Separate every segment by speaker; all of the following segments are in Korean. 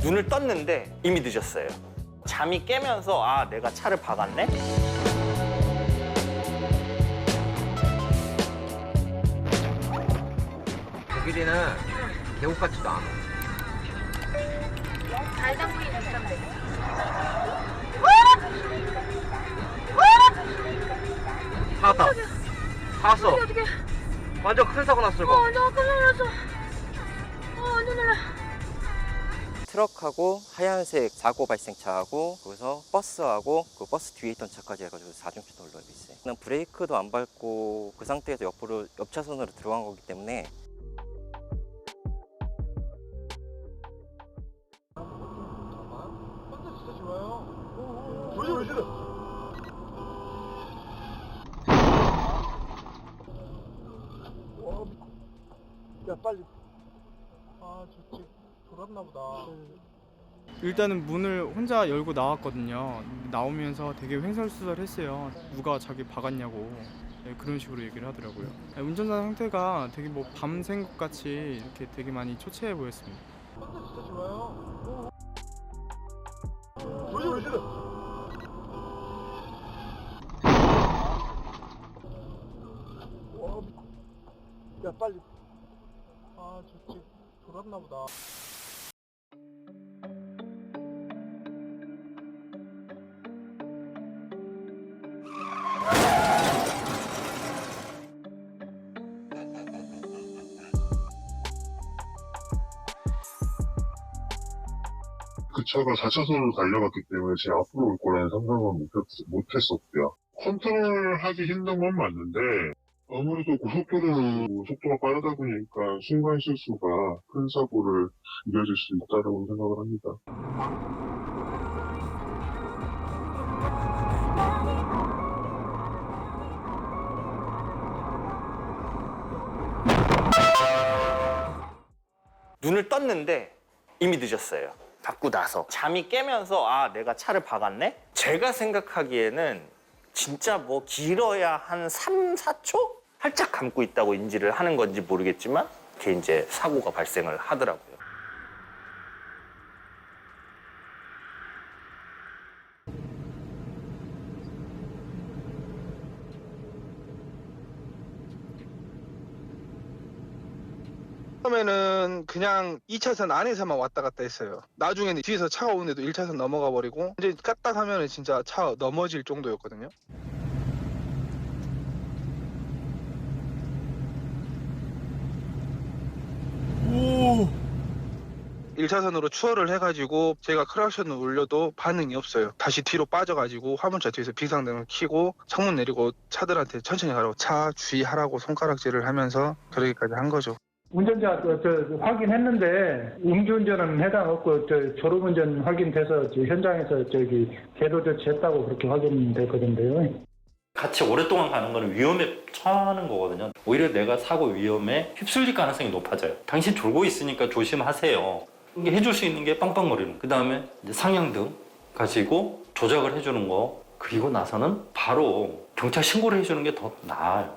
Speaker 1: 눈을 떴는데 이미 늦었어요. 잠이 깨면서 아, 내가 차를 박았네?
Speaker 2: 독일이는 계곡 같지도 않아.
Speaker 3: 잘 담그긴 했던데.
Speaker 2: 사왔다. 사왔어.
Speaker 3: 어떻게?
Speaker 2: 완전 큰 사고 났어, 이거.
Speaker 3: 완전 깜짝 놀랐어. 완전 놀라.
Speaker 4: 트럭하고 하얀색 사고 발생차하고 거기서 버스하고 그 버스 뒤에 있던 차까지 해가지고 4중차 돌로 알고 있어요. 그냥 브레이크도 안 밟고 그 상태에서 옆으로 옆 차선으로 들어간 거기 때문에
Speaker 5: 야 빨리. 저쪽 돌았나 보다.
Speaker 6: 일단은 문을 혼자 열고 나왔거든요. 나오면서 되게 횡설수설했어요. 누가 자기 박았냐고. 네, 그런 식으로 얘기를 하더라고요. 네, 운전자 상태가 되게 뭐 밤샌 것 같이 이렇게 되게 많이 초췌해 보였습니다.
Speaker 5: 진짜 좋아요. 조심. 야 빨리. 저쪽 돌았나 보다.
Speaker 7: 그 차가 4차선으로 달려갔기 때문에 제 앞으로 올 거라는 상상은 못했었고요. 컨트롤하기 힘든 건 맞는데 아무래도 고속도로는 속도가 빠르다 보니까 순간 실수가 큰 사고를 이어질 수 있다고 생각을 합니다.
Speaker 1: 눈을 떴는데 이미 늦었어요. 박고 나서 잠이 깨면서 아, 내가 차를 박았네? 제가 생각하기에는 진짜 뭐 길어야 한 3, 4초? 활짝 감고 있다고 인지를 하는 건지 모르겠지만 그게 이제 사고가 발생을 하더라고요.
Speaker 5: 처음에는 그냥 2차선 안에서만 왔다 갔다 했어요. 나중에는 뒤에서 차가 오는데도 1차선 넘어가 버리고 이제 까딱하면은 진짜 차 넘어질 정도였거든요. 오! 1차선으로 추월을 해가지고 제가 크락션을 울려도 반응이 없어요. 다시 뒤로 빠져가지고 화물차 뒤에서 비상등을 켜고 창문 내리고 차들한테 천천히 가라고 차 주의하라고 손가락질을 하면서 그러기까지 한 거죠.
Speaker 8: 운전자 확인했는데 음주운전은 해당 없고 졸음운전 확인돼서 현장에서 계도 조치했다고 그렇게 확인됐거든요.
Speaker 9: 같이 오랫동안 가는 거는 위험에 처하는 거거든요. 오히려 내가 사고 위험에 휩쓸릴 가능성이 높아져요. 당신 졸고 있으니까 조심하세요. 이게 해줄 수 있는 게 빵빵거리는. 그 다음에 상향등 가지고 조작을 해주는 거. 그리고 나서는 바로 경찰 신고를 해주는 게 더 나아요.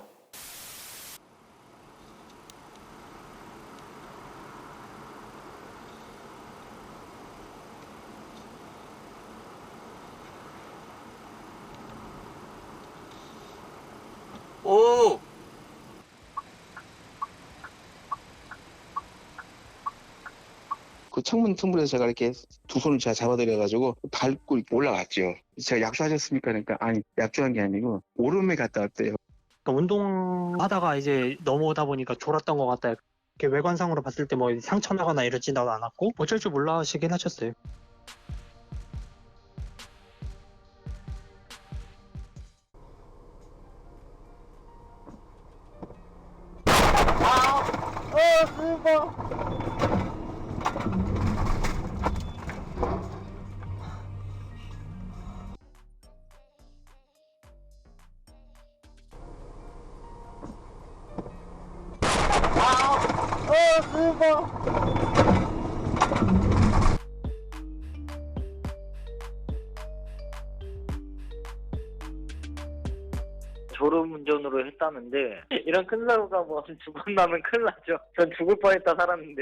Speaker 1: 오!
Speaker 10: 그 창문 틈으로서 제가 이렇게 두 손을 제가 잡아드려가지고 밟고 이렇게 올라갔죠. 제가 약주하셨습니까? 그러니까 아니 약주한 게 아니고 오름에 갔다 왔대요.
Speaker 11: 운동하다가 이제 넘어오다 보니까 졸았던 것 같다. 이렇게 외관상으로 봤을 때 뭐 상처 나거나 이러지도 않았고 어쩔 줄 몰라 하시긴 하셨어요.
Speaker 12: 졸음운전으로 했다는데 이런 큰 사고가 뭐 두 번 나면 큰일 나죠. 전 죽을 뻔했다 살았는데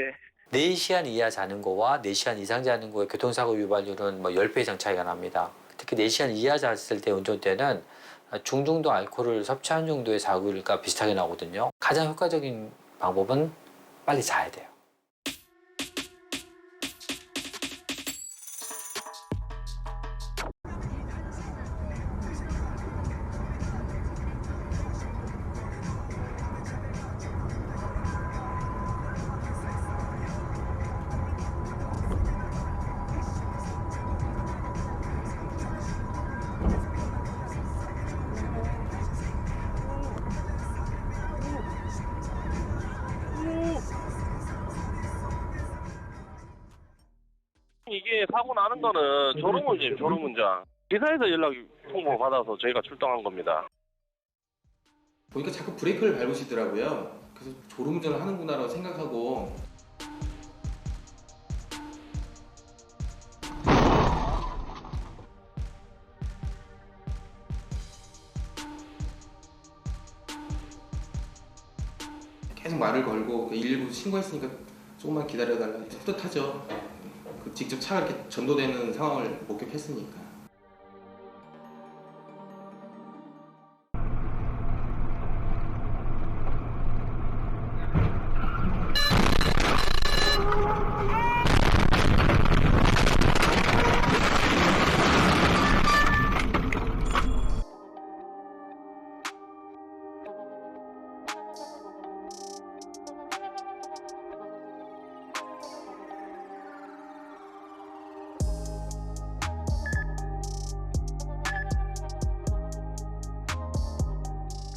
Speaker 12: 4시간 이하 자는 거와 4시간 이상 자는 거의 교통사고 유발률은 뭐 10배 이상 차이가 납니다. 특히 4시간 이하 잤을 때 운전대는 중중도 알코올을 섭취한 정도의 사고율과 비슷하게 나오거든요. 가장 효과적인 방법은 빨리 자야 돼요.
Speaker 13: 이게 사고 나는 거는 졸음운전이에요, 졸음운전. 기사에서 연락 통보 받아서 저희가 출동한 겁니다.
Speaker 14: 보니까 자꾸 브레이크를 밟으시더라고요. 그래서 졸음운전을 하는구나라고 생각하고 계속 말을 걸고 119 신고했으니까 조금만 기다려달라. 뿌듯하죠. 직접 차가 이렇게 전도되는 상황을 목격했으니까.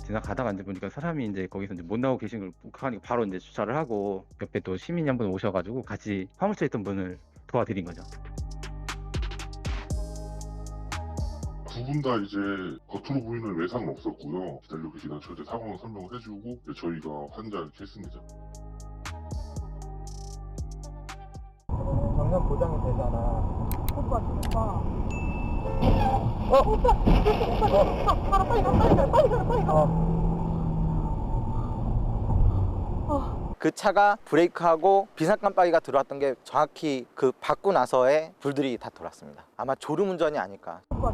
Speaker 15: 지나가다가 이제 보니까 사람이 이제 거기서 이제 못 나오고 계신 걸 하니까 바로 이제 주차를 하고 옆에 또 시민이 한 분 오셔가지고 같이 화물차에 있던 분을 도와드린 거죠.
Speaker 7: 두 분 다 이제 겉으로 보이는 외상은 없었고요. 기다리고 계시던 저한테 상황을 설명을 해주고 저희가 환자 이렇게 했습니다.
Speaker 16: 정면 보장이 되잖아. 오빠. 오빠, 빨리 가.
Speaker 17: 그 차가 브레이크하고 비상 깜빡이가 들어왔던 게 정확히 그 받고 나서의 불들이 다 돌았습니다. 아마 졸음운전이 아닐까.
Speaker 16: 오빠.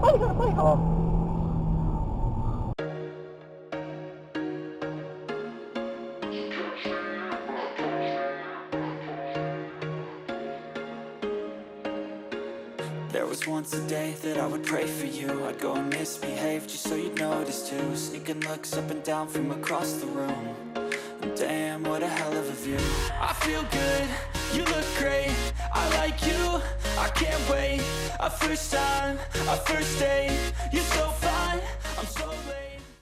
Speaker 16: 빨리 가.
Speaker 18: There was once a day that I would pray for you. I'd go and misbehave just so you'd notice too. Sneaking looks up and down from across the room. And damn, what a hell of a view. I feel good, you look great. I like you, I can't wait. A first time, a first date. You're so fine, I'm so late.